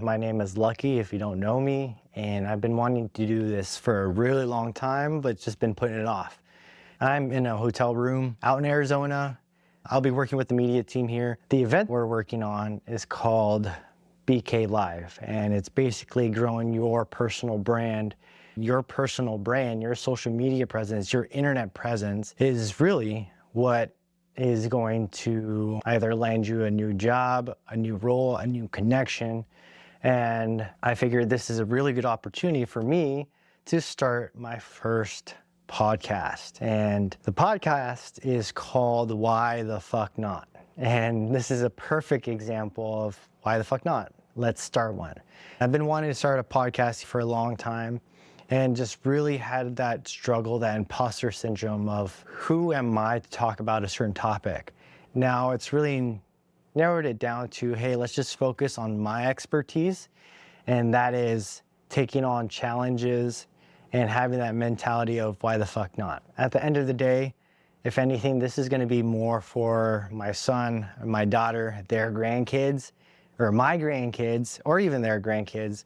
My name is Lucky, if you don't know me, and I've been wanting to do this for a really long time, but just been putting it off. I'm in a hotel room out in Arizona. I'll be working with the media team here. The event we're working on is called BK Live, and it's basically growing your personal brand. Your personal brand, your social media presence, your internet presence is really what is going to either land you a new job, a new role, a new connection. And I figured this is a really good opportunity for me to start my first podcast. And the podcast is called Why the Fuck Not? And this is a perfect example of why the fuck not? Let's start one. I've been wanting to start a podcast for a long time and just really had that struggle, that imposter syndrome of who am I to talk about a certain topic? Now it's really narrowed it down to, hey, let's just focus on my expertise, and that is taking on challenges and having that mentality of why the fuck not. At the end of the day, if anything, this is going to be more for my son, my daughter, their grandkids, or my grandkids, or even their grandkids,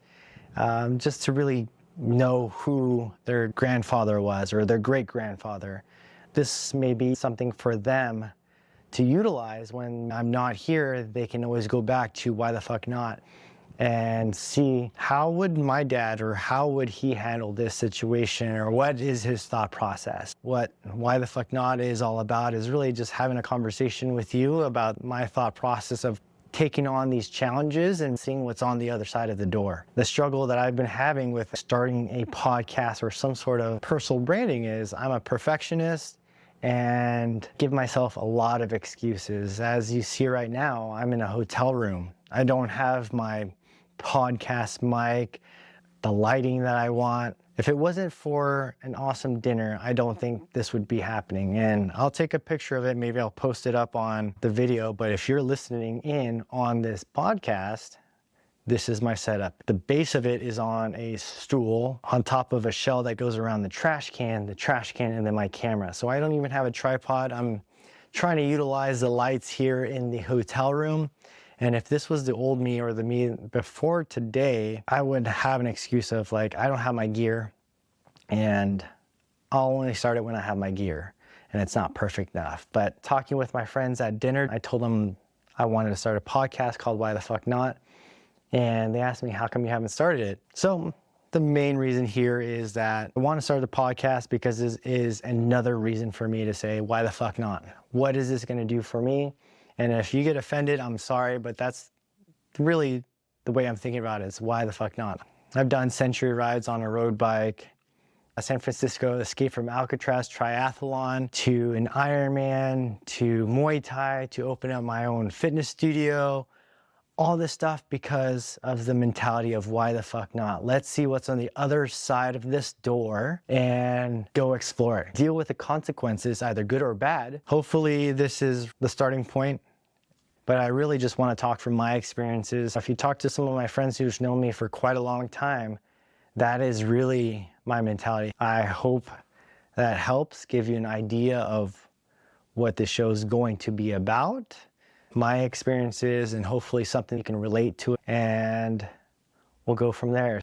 just to really know who their grandfather was or their great-grandfather. This may be something for them to utilize when I'm not here. They can always go back to why the fuck not and see how would my dad or how would he handle this situation, or what is his thought process. What why the fuck not is all about is really just having a conversation with you about my thought process of taking on these challenges and seeing what's on the other side of the door. The struggle that I've been having with starting a podcast or some sort of personal branding is I'm a perfectionist and give myself a lot of excuses. As you see right now, I'm in a hotel room. I don't have my podcast mic, the lighting that I want. If it wasn't for an awesome dinner, I don't think this would be happening. And I'll take a picture of it. Maybe I'll post it up on the video. But if you're listening in on this podcast, this is my setup. The base of it is on a stool on top of a shell that goes around the trash can, and then my camera. So I don't even have a tripod. I'm trying to utilize the lights here in the hotel room. And if this was the old me or the me before today, I would have an excuse of like, I don't have my gear and I'll only start it when I have my gear and it's not perfect enough. But talking with my friends at dinner, I told them I wanted to start a podcast called Why the Fuck Not? And they asked me, how come you haven't started it? So the main reason here is that I want to start the podcast because this is another reason for me to say, why the fuck not? What is this going to do for me? And if you get offended, I'm sorry, but that's really the way I'm thinking about it, is why the fuck not? I've done century rides on a road bike, a San Francisco Escape from Alcatraz triathlon, to an Ironman, to Muay Thai, to open up my own fitness studio. All this stuff because of the mentality of why the fuck not? Let's see what's on the other side of this door and go explore it. Deal with the consequences, either good or bad. Hopefully this is the starting point, but I really just want to talk from my experiences. If you talk to some of my friends who've known me for quite a long time, that is really my mentality. I hope that helps give you an idea of what this show is going to be about, my experiences, and hopefully something you can relate to, and we'll go from there.